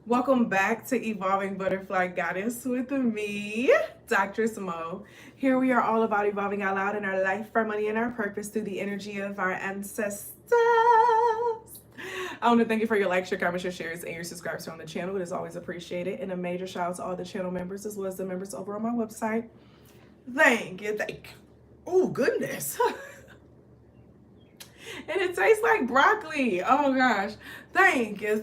Welcome back to Evolving Butterfly Goddess with me, Doctress Mo. Here we are all about evolving out loud in our life, our money, and our purpose through the energy of our ancestors. I want to thank you for your likes, your comments, your shares, and your subscribes on the channel. It is always appreciated. And a major shout out to all the channel members as well as the members over on my website. Thank you. Oh, goodness. And it tastes like broccoli. Oh gosh. Thank you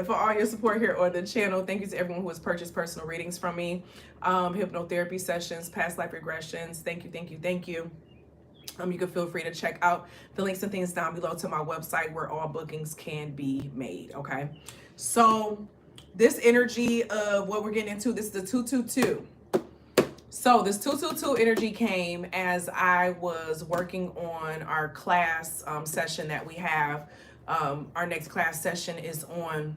for all your support here on the channel. Thank you to everyone who has purchased personal readings from me, hypnotherapy sessions, past life regressions. Thank you. You can feel free to check out the links and things down below to my website where all bookings can be made. Okay. So this energy of what we're getting into, this is the 222. So this 222 energy came as I was working on our class session that we have. Our next class session is on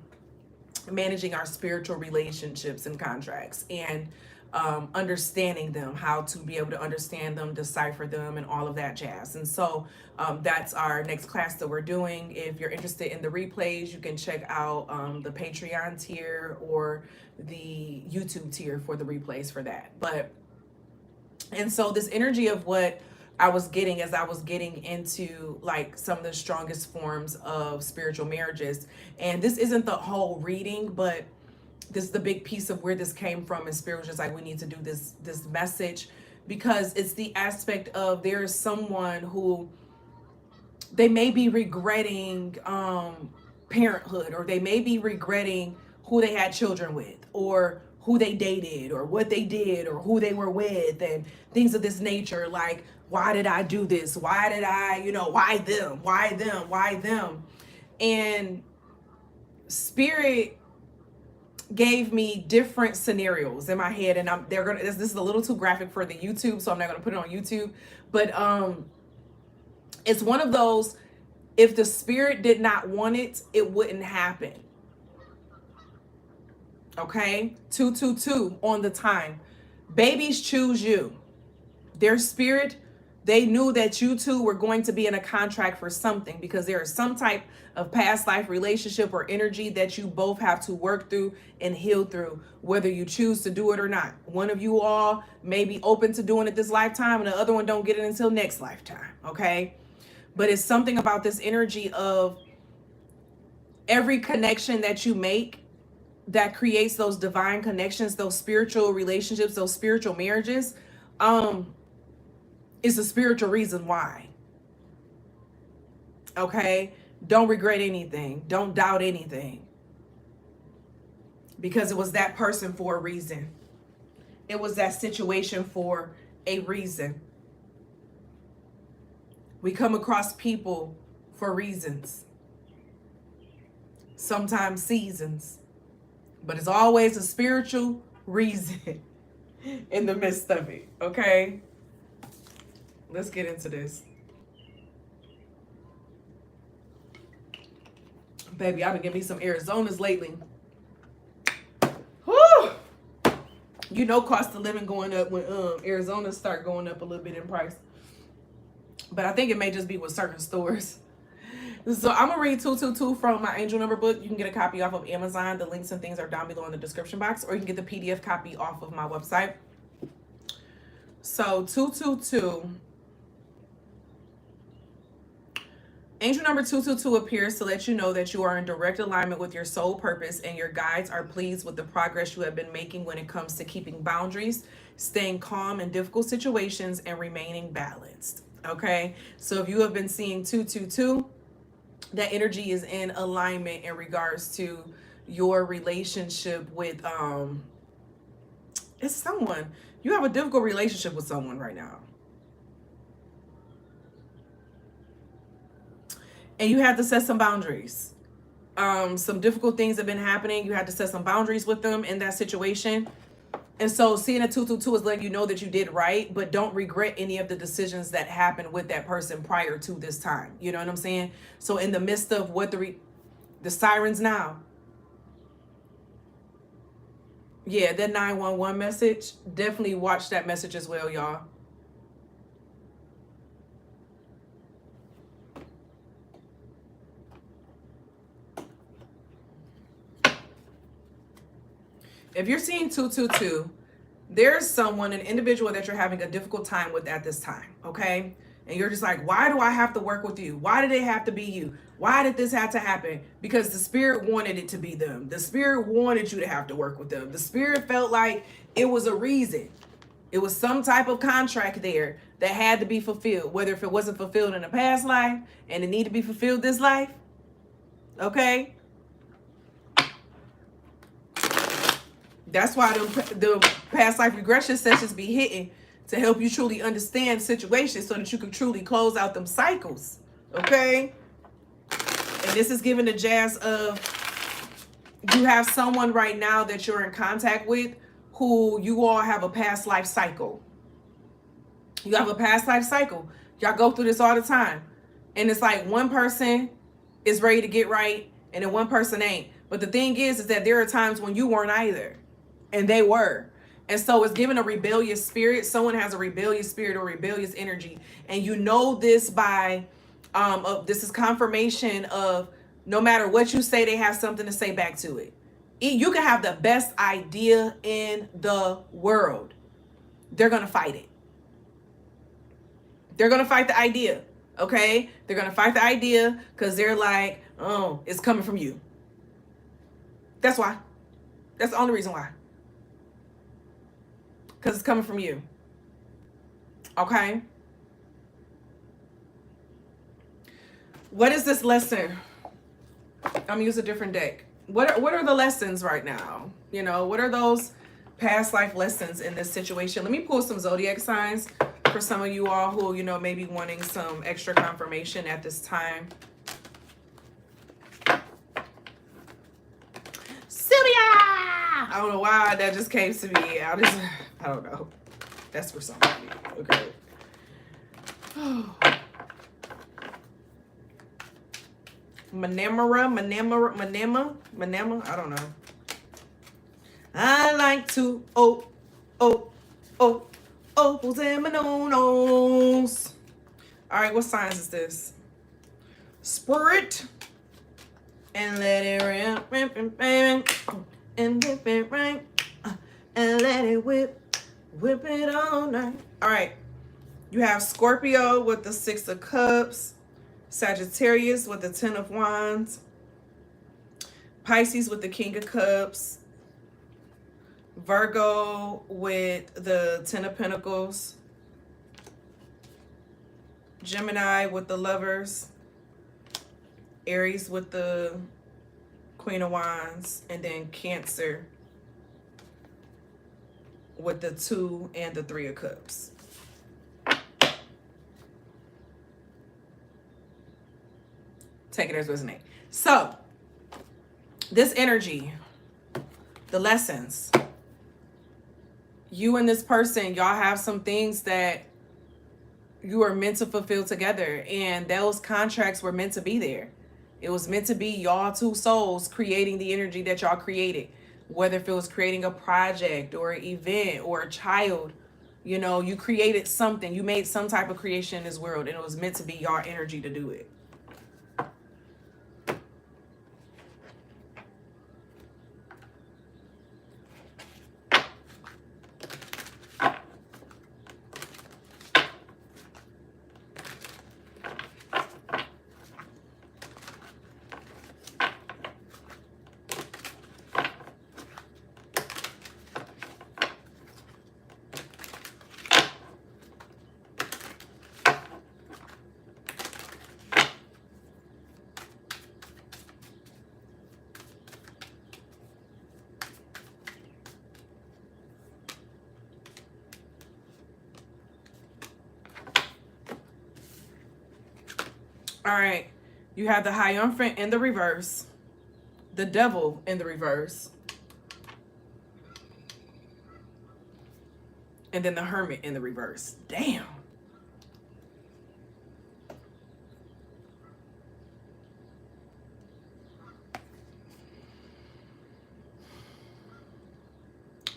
managing our spiritual relationships and contracts and understanding them, how to be able to understand them, decipher them, and all of that jazz. And so that's our next class that we're doing. If you're interested in the replays, you can check out the Patreon tier or the YouTube tier for the replays for that. And so this energy of what I was getting as I was getting into like some of the strongest forms of spiritual marriages. And this isn't the whole reading, but this is the big piece of where this came from. And Spirit was just like, we need to do this message because it's the aspect of there is someone who they may be regretting parenthood, or they may be regretting who they had children with, or who they dated, or what they did, or who they were with, and things of this nature. Like, why did I do this? Why did I, why them? Why them? Why them? And Spirit gave me different scenarios in my head, and this is a little too graphic for the YouTube, so I'm not gonna put it on YouTube. But it's one of those, if the Spirit did not want it, it wouldn't happen. Okay, 222 on the time. Babies choose you. Their spirit, they knew that you two were going to be in a contract for something, because there is some type of past life relationship or energy that you both have to work through and heal through, whether you choose to do it or not. One of you all may be open to doing it this lifetime, and the other one don't get it until next lifetime. Okay, but it's something about this energy of every connection that you make that creates those divine connections, those spiritual relationships, those spiritual marriages, is a spiritual reason why. Okay? Don't regret anything. Don't doubt anything. Because it was that person for a reason. It was that situation for a reason. We come across people for reasons. Sometimes seasons. But it's always a spiritual reason in the midst of it. Okay? Let's get into this. Baby, I've been getting me some Arizonas lately. Whew. Cost of living going up when Arizona start going up a little bit in price. But I think it may just be with certain stores. So I'm going to read 222 from my angel number book. You can get a copy off of Amazon. The links and things are down below in the description box. Or you can get the PDF copy off of my website. So 222. Angel number 222 appears to let you know that you are in direct alignment with your soul purpose, and your guides are pleased with the progress you have been making when it comes to keeping boundaries, staying calm in difficult situations, and remaining balanced. Okay, so if you have been seeing 222, that energy is in alignment in regards to your relationship with it's someone. You have a difficult relationship with someone right now. And you have to set some boundaries. Some difficult things have been happening. You had to set some boundaries with them in that situation. And so seeing a 222 is letting you know that you did right, but don't regret any of the decisions that happened with that person prior to this time. You know what I'm saying? So in the midst of what the sirens now. Yeah, that 911 message. Definitely watch that message as well, y'all. If you're seeing 222, there's someone, an individual that you're having a difficult time with at this time, okay? And you're just like, why do I have to work with you? Why did it have to be you? Why did this have to happen? Because the spirit wanted it to be them. The spirit wanted you to have to work with them. The spirit felt like it was a reason. It was some type of contract there that had to be fulfilled, whether if it wasn't fulfilled in a past life and it needed to be fulfilled this life, okay? That's why the past life regression sessions be hitting, to help you truly understand situations so that you can truly close out them cycles, okay? And this is giving the jazz of, you have someone right now that you're in contact with who you all have a past life cycle. You have a past life cycle. Y'all go through this all the time. And it's like one person is ready to get right and then one person ain't. But the thing is that there are times when you weren't either. And they were. And so it's given a rebellious spirit. Someone has a rebellious spirit or rebellious energy. And you know this by, this is confirmation of, no matter what you say, they have something to say back to it. You can have the best idea in the world. They're going to fight it. They're going to fight the idea. Okay? They're going to fight the idea because they're like, oh, it's coming from you. That's why. That's the only reason why. Because it's coming from you. Okay? What is this lesson? I'm going to use a different deck. What are the lessons right now? You know, what are those past life lessons in this situation? Let me pull some zodiac signs for some of you all who, you know, may be wanting some extra confirmation at this time. Sylvia! I don't know why that just came to me. I don't know. That's for somebody. Okay. Manema, I don't know. I like to Manonos. All right, what signs is this? Spirit. And let it rip, and whip it right, and let it whip it all night. All right, you have Scorpio with the 6 of Cups, Sagittarius with the 10 of Wands, Pisces with the King of Cups, Virgo with the 10 of Pentacles, Gemini with the Lovers, Aries with the Queen of Wands, and then Cancer with the 2 and the 3 of Cups. Take it as resonate. So, this energy, the lessons, you and this person, y'all have some things that you are meant to fulfill together, and those contracts were meant to be there. It was meant to be y'all two souls creating the energy that y'all created, whether if it was creating a project or an event or a child. You know, you created something, you made some type of creation in this world, and it was meant to be y'all energy to do it. All right, you have the Hierophant in the reverse, the Devil in the reverse, and then the Hermit in the reverse. Damn.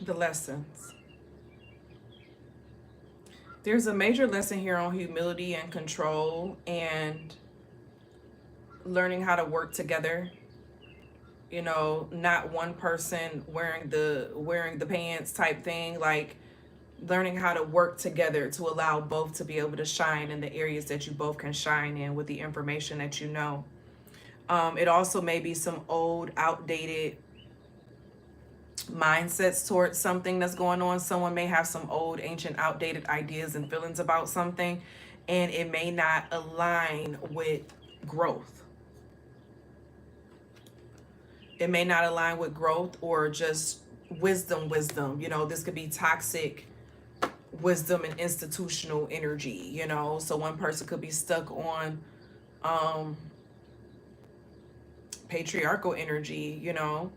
The lessons. There's a major lesson here on humility and control and learning how to work together. you know, not one person wearing the pants type thing, like learning how to work together to allow both to be able to shine in the areas that you both can shine in with the information that you know. It also may be some old, outdated mindsets towards something that's going on. Someone may have some old, ancient, outdated ideas and feelings about something, and it may not align with growth. It may not align with growth or just wisdom. You know, this could be toxic wisdom and institutional energy, you know. So one person could be stuck on patriarchal energy, you know.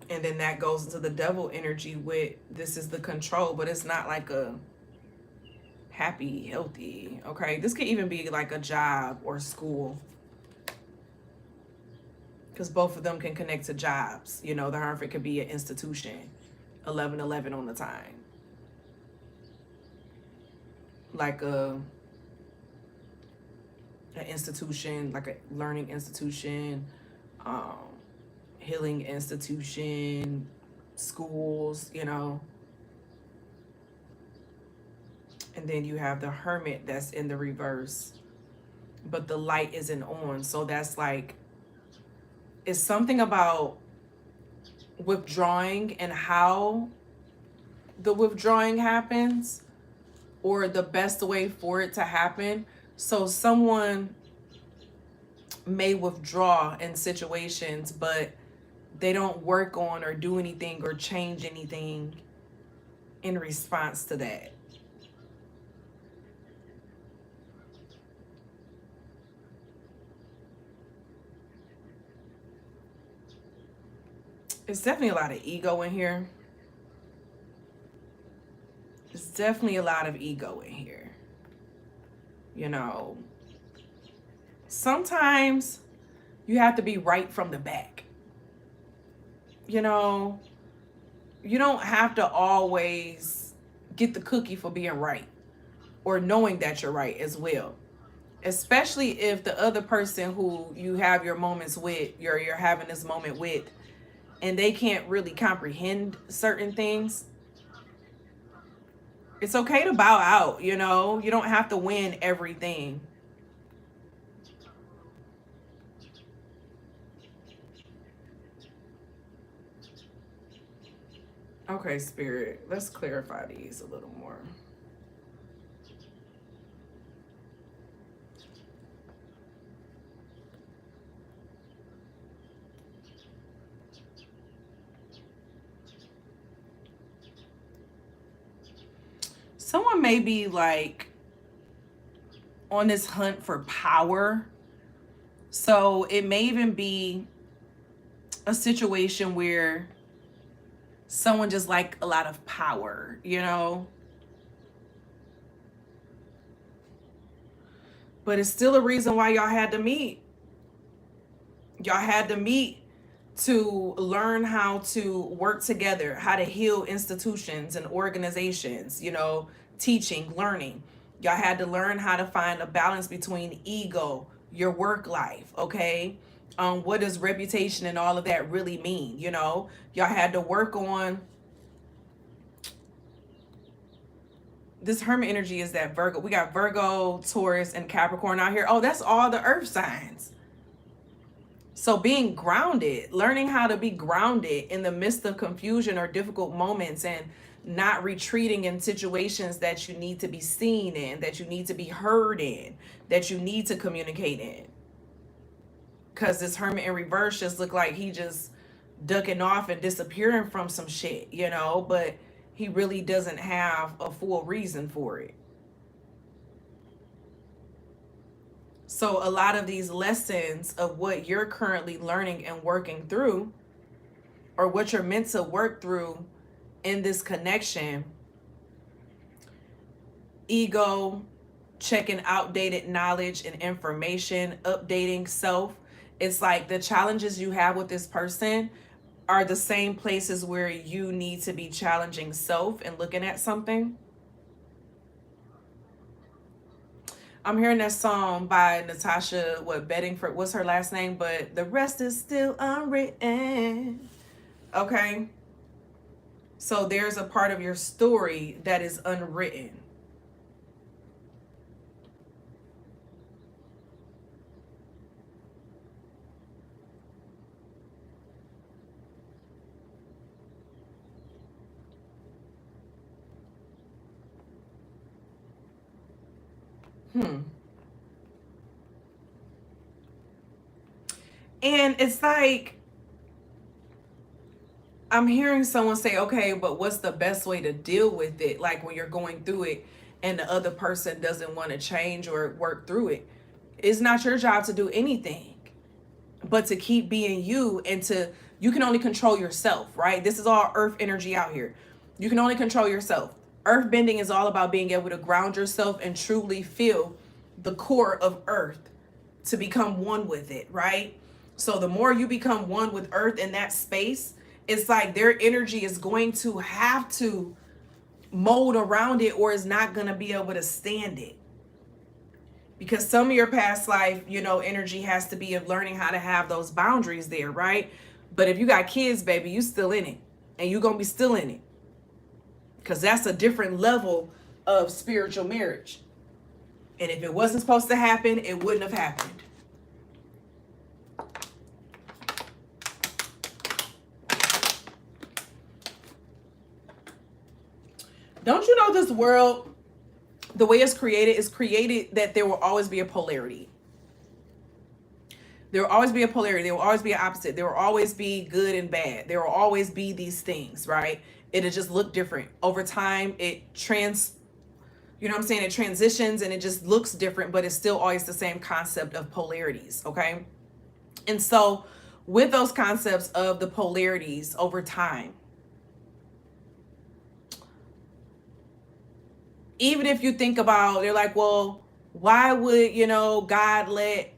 And then that goes into the devil energy with this is the control, but it's not like a happy, healthy, okay? This could even be like a job or school, because both of them can connect to jobs. You know, the Hermit could be an institution, 1111 on the time. Like an institution, like a learning institution, healing institution, schools, you know. And then you have the Hermit that's in the reverse, but the light isn't on. So that's like, it's something about withdrawing and how the withdrawing happens, or the best way for it to happen. So someone may withdraw in situations, but they don't work on or do anything or change anything in response to that. There's definitely a lot of ego in here. There's definitely a lot of ego in here. You know, sometimes you have to be right from the back. You know, you don't have to always get the cookie for being right or knowing that you're right as well. Especially if the other person who you have your moments with, you're having this moment with, and they can't really comprehend certain things. It's okay to bow out, you know. You don't have to win everything. Okay, Spirit, let's clarify these a little more. Someone may be like on this hunt for power. So it may even be a situation where someone just like a lot of power, you know? But it's still a reason why y'all had to meet. Y'all had to meet to learn how to work together, how to heal institutions and organizations, you know, teaching, learning. Y'all had to learn how to find a balance between ego, your work life, okay? What does reputation and all of that really mean, you know? Y'all had to work on this Hermit energy. Is that Virgo? We got Virgo, Taurus, and Capricorn out here. Oh, that's all the earth signs. So being grounded, learning how to be grounded in the midst of confusion or difficult moments, and not retreating in situations that you need to be seen in, that you need to be heard in, that you need to communicate in. Because this Hermit in reverse just look like he just ducking off and disappearing from some shit, you know, but he really doesn't have a full reason for it. So a lot of these lessons of what you're currently learning and working through, or what you're meant to work through in this connection, ego, checking outdated knowledge and information, updating self. It's like the challenges you have with this person are the same places where you need to be challenging self and looking at something. I'm hearing that song by Natasha, Bedingford, what's her last name? But the rest is still unwritten. Okay? So there's a part of your story that is unwritten. And it's like, I'm hearing someone say, okay, but what's the best way to deal with it? Like when you're going through it and the other person doesn't want to change or work through it. It's not your job to do anything but to keep being you, and you can only control yourself, right? This is all earth energy out here. You can only control yourself. Earth bending is all about being able to ground yourself and truly feel the core of earth to become one with it, right? So the more you become one with earth in that space, it's like their energy is going to have to mold around it, or is not going to be able to stand it. Because some of your past life, energy has to be of learning how to have those boundaries there, right? But if you got kids, baby, you still in it, and you're going to be still in it, because that's a different level of spiritual marriage. And if it wasn't supposed to happen, it wouldn't have happened. Don't you know this world, the way it's created, is created that there will always be a polarity. There will always be a polarity. There will always be an opposite. There will always be good and bad. There will always be these things, right? It'll just look different. Over time, it it transitions and it just looks different, but it's still always the same concept of polarities, okay? And so with those concepts of the polarities over time, even if you think about, they're like, well, why would, God let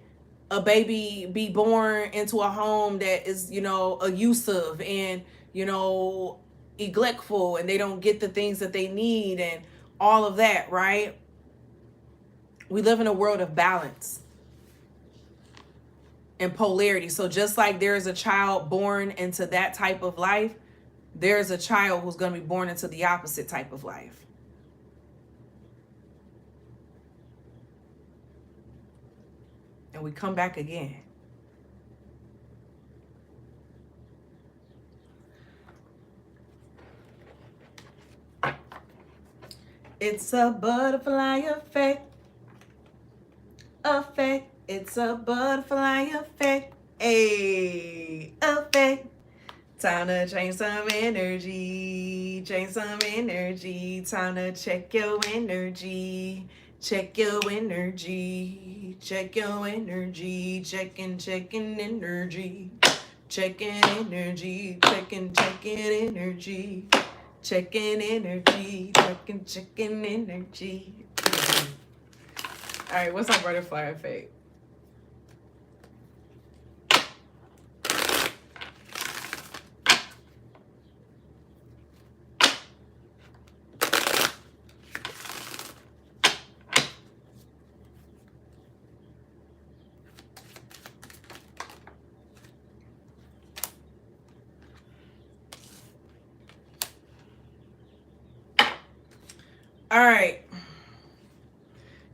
a baby be born into a home that is, abusive and, neglectful, and they don't get the things that they need and all of that, right? We live in a world of balance and polarity. So just like there's a child born into that type of life, there's a child who's going to be born into the opposite type of life. And we come back again. It's a butterfly effect. It's a butterfly effect. Effect. Time to change some energy. Time to check your energy. Check your energy. Check your energy. Checking energy. Checking energy. Checking energy. Checking energy. Checking energy. All right, what's our butterfly effect? All right.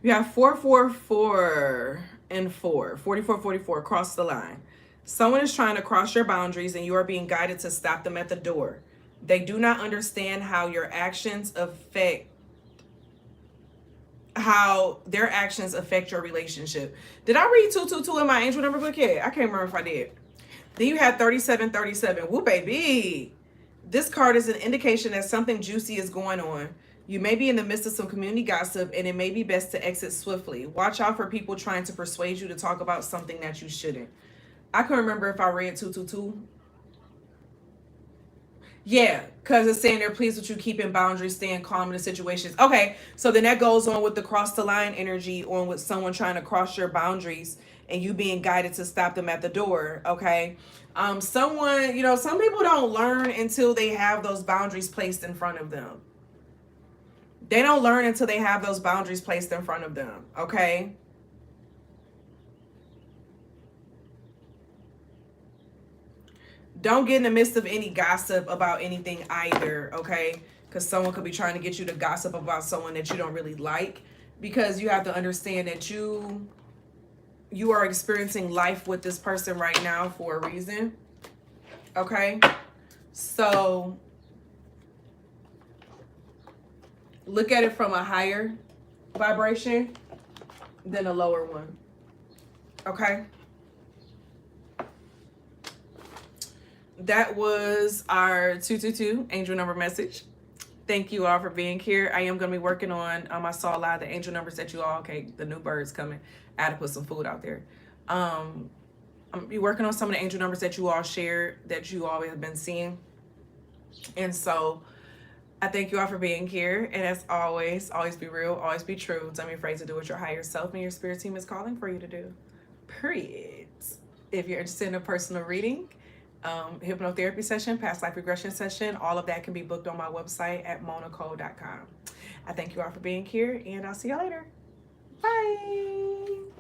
You have 444 and 4. 44, cross the line. Someone is trying to cross your boundaries and you are being guided to stop them at the door. They do not understand how their actions affect your relationship. Did I read 222 in my angel number book yet? I can't remember if I did. Then you have 37. Woo, baby. This card is an indication that something juicy is going on. You may be in the midst of some community gossip, and it may be best to exit swiftly. Watch out for people trying to persuade you to talk about something that you shouldn't. I can remember if I read 222. Yeah, because it's saying they're pleased with you keeping boundaries, staying calm in the situations. Okay, so then that goes on with the cross the line energy, on with someone trying to cross your boundaries and you being guided to stop them at the door, okay? Someone, some people don't learn until they have those boundaries placed in front of them. They don't learn until they have those boundaries placed in front of them, okay? Don't get in the midst of any gossip about anything either, okay? Because someone could be trying to get you to gossip about someone that you don't really like. Because you have to understand that you are experiencing life with this person right now for a reason, okay? So look at it from a higher vibration than a lower one, okay? That was our 222 angel number message. Thank you all for being here. I am going to be working on, I saw a lot of the angel numbers that you all, okay, the new birds coming. I had to put some food out there. I'm going to be working on some of the angel numbers that you all shared, that you all have been seeing. And so I thank you all for being here. And as always be real, always be true. Don't be afraid to do what your higher self and your spirit team is calling for you to do. Period. If you're interested in a personal reading, hypnotherapy session, past life regression session, all of that can be booked on my website at monacole.com. I thank you all for being here, and I'll see you later. Bye.